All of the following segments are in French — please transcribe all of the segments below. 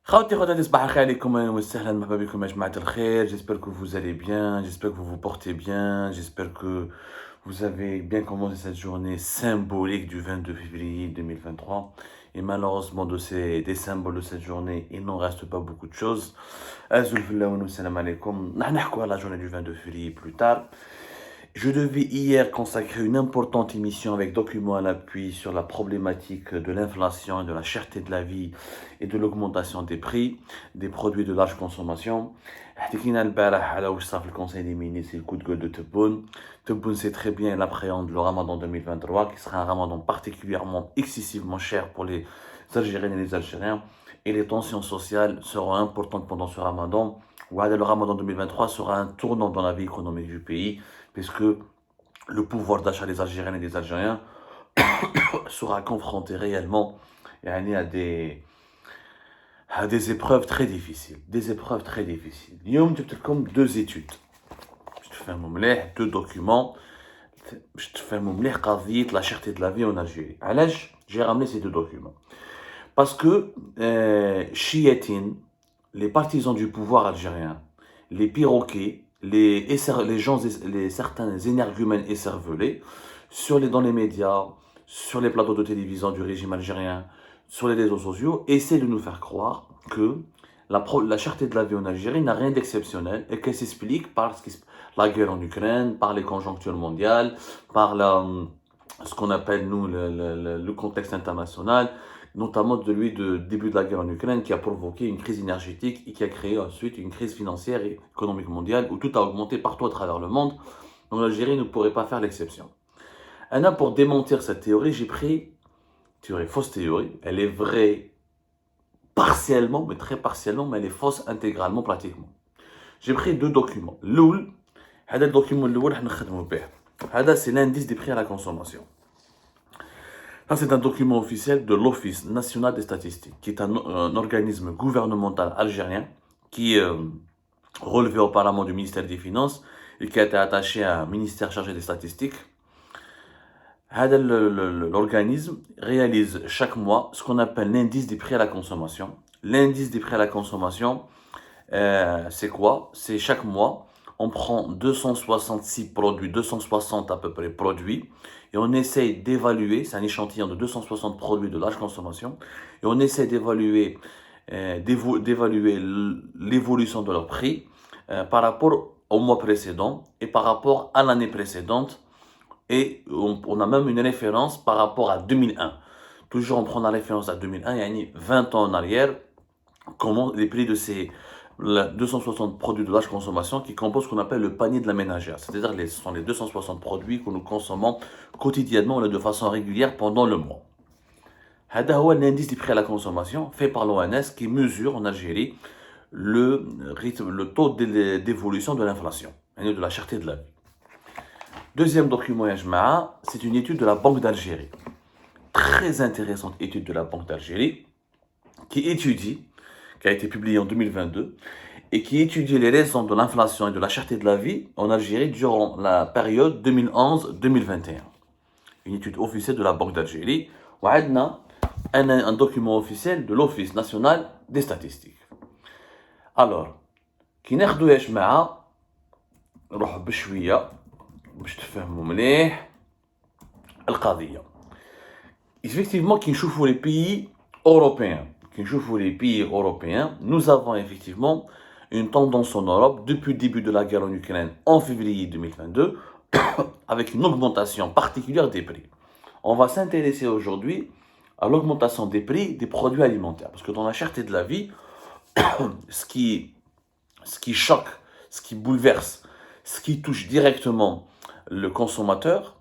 Khawti khawati صباح الخير عليكم اهلا وسهلا مرحبا بكم يا جماعة الخير. J'espère que vous allez bien, j'espère que vous vous portez bien, j'espère que vous avez bien commencé cette journée symbolique du 22 février 2023. Et malheureusement des symboles de cette journée, il n'en reste pas beaucoup de choses. Azul fillah wa salam alaikum. نحكوا على la journée du 22 février plus tard. Je devais hier consacrer une importante émission avec documents à l'appui sur la problématique de l'inflation et de la cherté de la vie et de l'augmentation des prix des produits de large consommation. حكينا البارح على واش صار في الكونساي دي مينيستر le coup de gueule de Tebboune. Tebboune sait très bien, il appréhende le Ramadan 2023 qui sera un Ramadan particulièrement excessivement cher pour les Algériennes et les Algériens, et les tensions sociales seront importantes pendant ce Ramadan. Le Ramadan 2023 sera un tournant dans la vie économique du pays, puisque le pouvoir d'achat des Algériennes et des Algériens sera confronté réellement à des épreuves très difficiles. Des épreuves très difficiles. اليوم جبت لكم deux études. باش تفهموا مليح deux documents. باش تفهموا مليح قضية la cherté de la vie en Algérie. علاش j'ai ramené ces deux documents? Parce que chiétine, les partisans du pouvoir algérien, les piroquets, certains énergumènes écervelés, dans les médias, sur les plateaux de télévision du régime algérien, sur les réseaux sociaux, essaient de nous faire croire que la cherté de la vie en Algérie n'a rien d'exceptionnel et qu'elle s'explique par la guerre en Ukraine, par les conjonctures mondiales, par ce qu'on appelle, nous, le contexte international, notamment celui du début de la guerre en Ukraine qui a provoqué une crise énergétique et qui a créé ensuite une crise financière et économique mondiale où tout a augmenté partout à travers le monde. Donc l'Algérie ne pourrait pas faire l'exception. Pour démentir cette théorie, j'ai pris fausse théorie. Elle est vraie partiellement, mais très partiellement, mais elle est fausse intégralement, pratiquement. J'ai pris deux documents. Le document c'est l'indice des prix à la consommation. Ça, c'est un document officiel de l'Office national des statistiques, qui est un organisme gouvernemental algérien qui est relevé auparavant du ministère des Finances et qui a été attaché à un ministère chargé des statistiques. L'organisme réalise chaque mois ce qu'on appelle l'indice des prix à la consommation. L'indice des prix à la consommation, c'est quoi? C'est chaque mois, on prend 266 produits, 260 à peu près produits, et on essaye d'évaluer, c'est un échantillon de 260 produits de large consommation, et on essaie d'évaluer l'évolution de leur prix par rapport au mois précédent et par rapport à l'année précédente, et on a même une référence par rapport à 2001. Toujours on prend la référence à 2001, il y a 20 ans en arrière, comment les prix de ces 260 produits de large consommation qui composent ce qu'on appelle le panier de la ménagère. C'est-à-dire ce sont les 260 produits que nous consommons quotidiennement et de façon régulière pendant le mois. C'est l'indice des prix à la consommation fait par l'ONS qui mesure en Algérie le taux d'évolution de l'inflation et de la cherté de la vie. Deuxième document, c'est une étude de la Banque d'Algérie. Très intéressante étude de la Banque d'Algérie qui a été publiée en 2022 et qui étudie les raisons de l'inflation et de la cherté de la vie en Algérie durant la période 2011-2021. Une étude officielle de la Banque d'Algérie. Et on a un document officiel de l'Office national des statistiques. Alors, كي ناخدو يا جماعة نروح بشوية باش تفهموا مليح القضية. Effectivement, كي نشوفوا les pays européens, nous avons effectivement une tendance en Europe depuis le début de la guerre en Ukraine en février 2022 avec une augmentation particulière des prix. On va s'intéresser aujourd'hui à l'augmentation des prix des produits alimentaires parce que dans la cherté de la vie, ce qui choque, ce qui bouleverse, ce qui touche directement le consommateur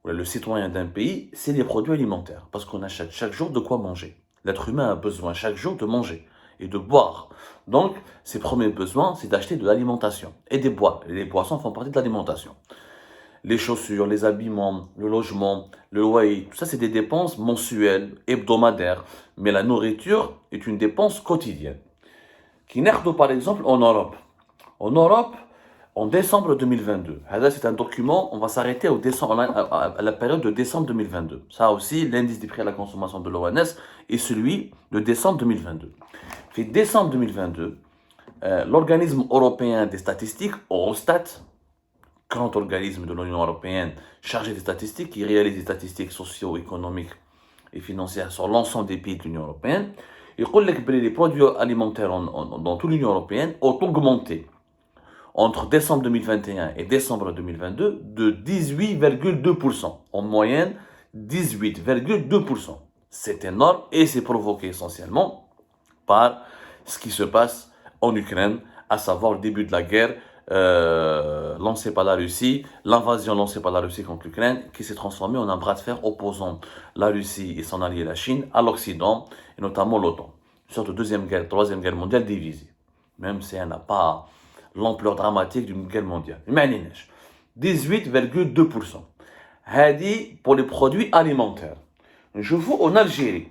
ou le citoyen d'un pays, c'est les produits alimentaires parce qu'on achète chaque jour de quoi manger. L'être humain a besoin chaque jour de manger et de boire. Donc, ses premiers besoins, c'est d'acheter de l'alimentation et des bois. Les boissons font partie de l'alimentation. Les chaussures, les habillements, le logement, le loyer, tout ça, c'est des dépenses mensuelles, hebdomadaires. Mais la nourriture est une dépense quotidienne. Qui naît par exemple en Europe. En Europe, en décembre 2022, c'est un document, on va s'arrêter à la période de décembre 2022. Ça aussi, l'indice des prix à la consommation de l'ONS est celui de décembre 2022. En décembre 2022, l'organisme européen des statistiques, Eurostat, grand organisme de l'Union européenne chargé des statistiques, qui réalise des statistiques socio-économiques et financières sur l'ensemble des pays de l'Union européenne, il dit que les produits alimentaires dans toute l'Union européenne ont augmenté entre décembre 2021 et décembre 2022 de 18,2%. En moyenne, 18,2%. C'est énorme et c'est provoqué essentiellement par ce qui se passe en Ukraine, à savoir le début de la guerre lancée par la Russie, l'invasion lancée par la Russie contre l'Ukraine, qui s'est transformée en un bras de fer opposant la Russie et son allié la Chine à l'Occident, et notamment l'OTAN. Une sorte de troisième guerre mondiale divisée, même si elle n'a pas l'ampleur dramatique d'une guerre mondiale. 18,2%. Hadi pour les produits alimentaires. Je vous en Algérie.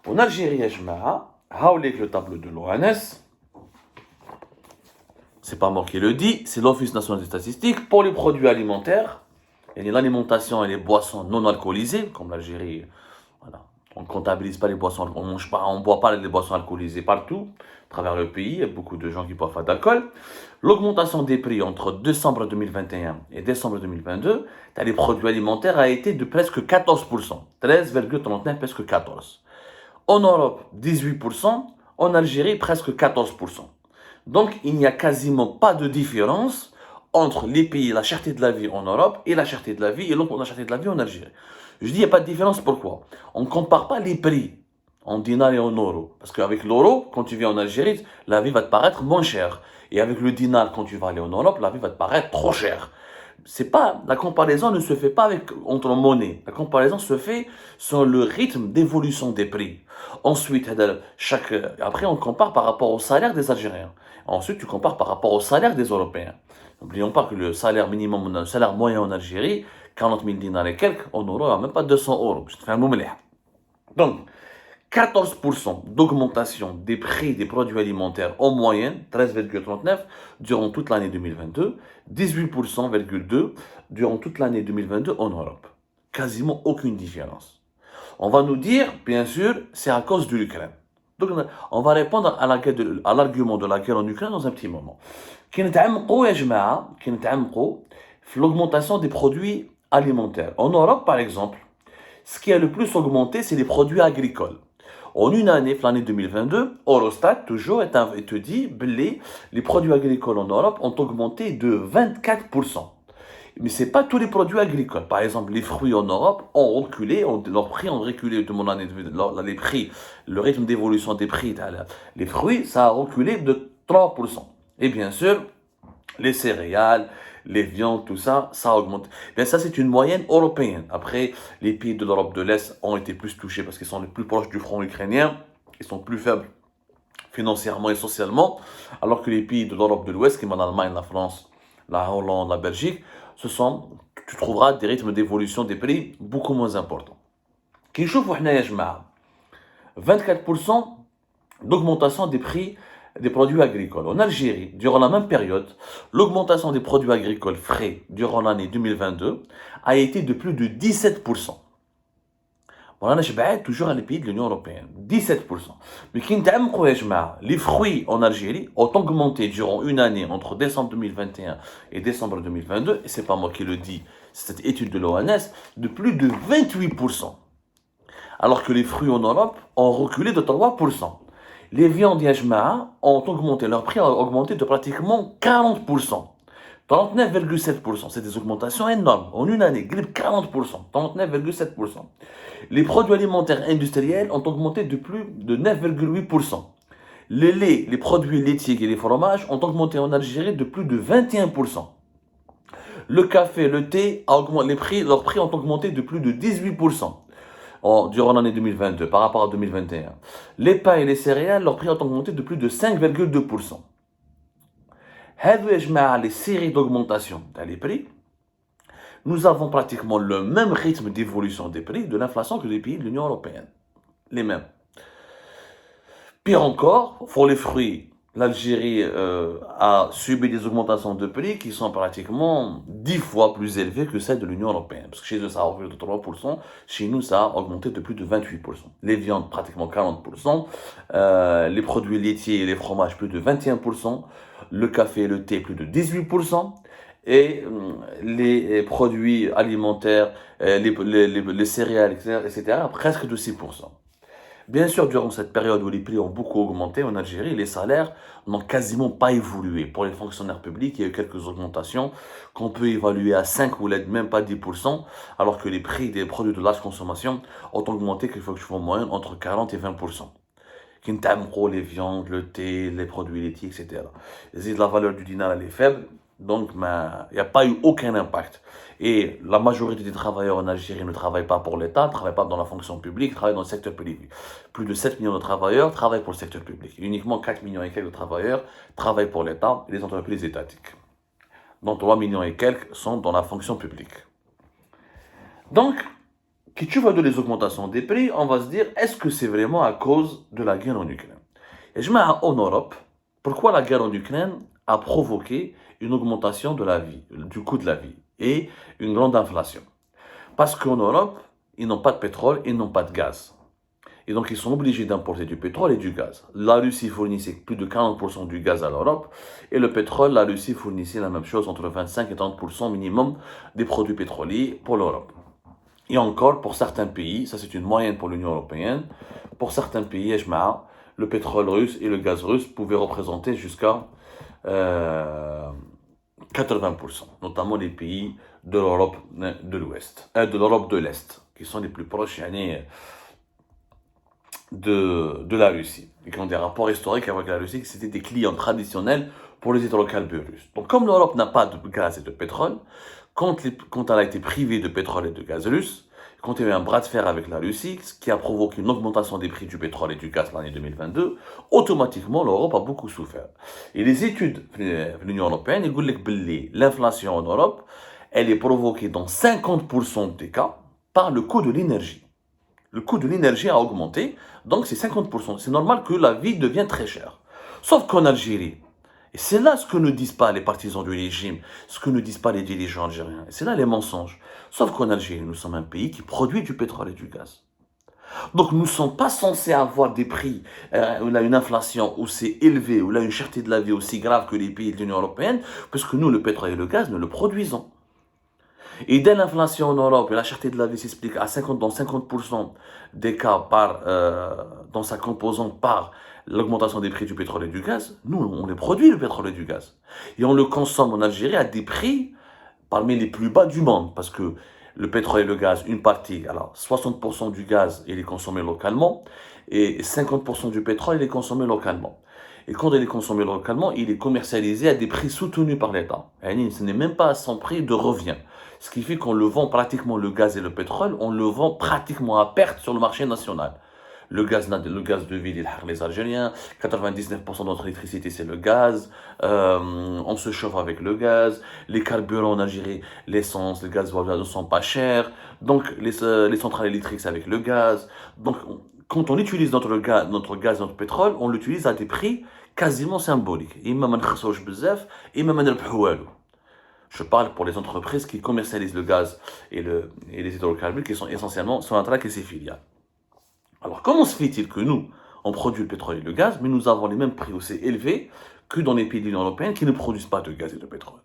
En Algérie, le tableau de l'ONS. C'est pas moi qui le dis, c'est l'Office national des statistiques pour les produits alimentaires. Et l'alimentation et les boissons non alcoolisées, comme l'Algérie, voilà. On ne comptabilise pas les boissons, on ne boit pas les boissons alcoolisées partout, à travers le pays, il y a beaucoup de gens qui boivent pas d'alcool. L'augmentation des prix entre décembre 2021 et décembre 2022, dans les produits alimentaires a été de presque 14%, 13,39, presque 14%. En Europe, 18%, en Algérie, presque 14%. Donc, il n'y a quasiment pas de différence entre les pays, la cherté de la vie en Europe et la cherté de la vie et la cherté de la vie en Algérie. Je dis il n'y a pas de différence, pourquoi? On ne compare pas les prix en dinars et en euros. Parce qu'avec l'euro, quand tu viens en Algérie, la vie va te paraître moins chère. Et avec le dinar, quand tu vas aller en Europe, la vie va te paraître trop chère. La comparaison ne se fait pas entre monnaie. La comparaison se fait sur le rythme d'évolution des prix. Ensuite, après, on compare par rapport au salaire des Algériens. Ensuite, tu compares par rapport au salaire des Européens. N'oublions pas que le salaire minimum, le salaire moyen en Algérie, 40 000 dinars et quelques, en euros, il n'y a même pas 200 euros. Je te fais un mot. Donc, 14% d'augmentation des prix des produits alimentaires en moyenne, 13,39 durant toute l'année 2022, 18,2% durant toute l'année 2022 en Europe. Quasiment aucune différence. On va nous dire, bien sûr, c'est à cause de l'Ukraine. Donc, on va répondre à l'argument de la guerre en Ukraine dans un petit moment. L'augmentation des produits alimentaires. En Europe, par exemple, ce qui a le plus augmenté, c'est les produits agricoles. En une année, l'année 2022, Eurostat, toujours, te dit que les produits agricoles en Europe ont augmenté de 24%. Mais ce n'est pas tous les produits agricoles. Par exemple, les fruits en Europe ont reculé, leurs prix ont reculé de mon année, les prix, le rythme d'évolution des prix, les fruits, ça a reculé de 3%. Et bien sûr, les céréales, les viandes, tout ça, ça augmente. Bien, ça, c'est une moyenne européenne. Après, les pays de l'Europe de l'Est ont été plus touchés parce qu'ils sont les plus proches du front ukrainien. Ils sont plus faibles financièrement et socialement. Alors que les pays de l'Europe de l'Ouest, comme l'Allemagne, la France, la Hollande, la Belgique, tu trouveras des rythmes d'évolution des prix beaucoup moins importants. Qui chauffe 24% d'augmentation des prix des produits agricoles. En Algérie, durant la même période, l'augmentation des produits agricoles frais durant l'année 2022 a été de plus de 17%. Voilà, je vais toujours à les pays de l'Union européenne. 17%. Mais les fruits en Algérie ont augmenté durant une année entre décembre 2021 et décembre 2022, et c'est pas moi qui le dis, c'est cette étude de l'ONS, de plus de 28%. Alors que les fruits en Europe ont reculé de 3%. Les viandes ont augmenté, leur prix a augmenté de pratiquement 40%. 39,7%, c'est des augmentations énormes. En une année, 40%, 39,7%. Les produits alimentaires industriels ont augmenté de plus de 9,8%. Les laits, les produits laitiers et les fromages ont augmenté en Algérie de plus de 21%. Le café, le thé, leurs prix ont augmenté de plus de 18%. Durant l'année 2022 par rapport à 2021. Les pains et les céréales, leurs prix ont augmenté de plus de 5,2%. Les séries d'augmentation des prix, nous avons pratiquement le même rythme d'évolution des prix de l'inflation que les pays de l'Union européenne. Les mêmes. Pire encore, pour les fruits l'Algérie a subi des augmentations de prix qui sont pratiquement 10 fois plus élevées que celles de l'Union européenne. Parce que chez eux, ça a augmenté de 3%, chez nous, ça a augmenté de plus de 28%. Les viandes, pratiquement 40%, les produits laitiers et les fromages, plus de 21%, le café et le thé, plus de 18%, et les produits alimentaires, les céréales, etc., presque de 6%. Bien sûr, durant cette période où les prix ont beaucoup augmenté en Algérie, les salaires n'ont quasiment pas évolué. Pour les fonctionnaires publics, il y a eu quelques augmentations qu'on peut évaluer à 5 ou même pas 10%, alors que les prix des produits de large consommation ont augmenté quelque chose en moyenne entre 40 et 20%. Qui les viandes, le thé, les produits laitiers, etc. La valeur du dinar elle est faible, donc il n'y a pas eu aucun impact. Et la majorité des travailleurs en Algérie ne travaillent pas pour l'État, ne travaillent pas dans la fonction publique, travaillent dans le secteur public. Plus de 7 millions de travailleurs travaillent pour le secteur public. Et uniquement 4 millions et quelques de travailleurs travaillent pour l'État et les entreprises étatiques. Donc 3 millions et quelques sont dans la fonction publique. Donc, si tu vois de les augmentations des prix, on va se dire, est-ce que c'est vraiment à cause de la guerre en Ukraine? Et je mets en Europe, pourquoi la guerre en Ukraine a provoqué une augmentation de la vie, du coût de la vie et une grande inflation? Parce qu'en Europe, ils n'ont pas de pétrole, ils n'ont pas de gaz. Et donc, ils sont obligés d'importer du pétrole et du gaz. La Russie fournissait plus de 40% du gaz à l'Europe. Et le pétrole, la Russie fournissait la même chose, entre 25 et 30% minimum des produits pétroliers pour l'Europe. Et encore, pour certains pays, ça c'est une moyenne pour l'Union européenne, pour certains pays, le pétrole russe et le gaz russe pouvaient représenter jusqu'à 80%, notamment les pays de l'Europe de l'Ouest, de l'Europe de l'Est, qui sont les plus proches de la Russie, et qui ont des rapports historiques avec la Russie, qui c'était des clients traditionnels pour les hydrocarbures russes. Donc comme l'Europe n'a pas de gaz et de pétrole, quand elle a été privée de pétrole et de gaz russe, quand il y a eu un bras de fer avec la Russie, ce qui a provoqué une augmentation des prix du pétrole et du gaz l'année 2022, automatiquement l'Europe a beaucoup souffert. Et les études de l'Union européenne, ils disent que l'inflation en Europe, elle est provoquée dans 50% des cas par le coût de l'énergie. Le coût de l'énergie a augmenté, donc c'est 50%. C'est normal que la vie devienne très chère. Sauf qu'en Algérie, et c'est là ce que ne disent pas les partisans du régime, ce que ne disent pas les dirigeants algériens. Et c'est là les mensonges. Sauf qu'en Algérie, nous sommes un pays qui produit du pétrole et du gaz. Donc nous ne sommes pas censés avoir des prix, où il y a une inflation aussi élevée, où il y a une cherté de la vie aussi grave que les pays de l'Union européenne, puisque nous, le pétrole et le gaz, nous le produisons. Et dès l'inflation en Europe, et la cherté de la vie s'explique dans 50% des cas dans sa composante par l'augmentation des prix du pétrole et du gaz, nous, on les produit, le pétrole et du gaz. Et on le consomme en Algérie à des prix parmi les plus bas du monde, parce que le pétrole et le gaz, une partie, alors 60% du gaz, il est consommé localement, et 50% du pétrole, il est consommé localement. Et quand il est consommé localement, il est commercialisé à des prix soutenus par l'État. Ce n'est même pas à son prix de revient. Ce qui fait qu'on le vend pratiquement, le gaz et le pétrole, on le vend pratiquement à perte sur le marché national. Le gaz de ville, les Algériens, 99% de notre électricité, c'est le gaz. On se chauffe avec le gaz. Les carburants en Algérie, l'essence, le gaz ne sont pas chers. Donc, les centrales électriques, c'est avec le gaz. Donc, quand on utilise notre gaz, notre pétrole, on l'utilise à des prix quasiment symboliques. Je parle pour les entreprises qui commercialisent le gaz et les hydrocarbures, qui sont essentiellement Sonatrach et ses filiales. Alors, comment se fait-il que nous, on produit le pétrole et le gaz, mais nous avons les mêmes prix aussi élevés que dans les pays de l'Union européenne qui ne produisent pas de gaz et de pétrole?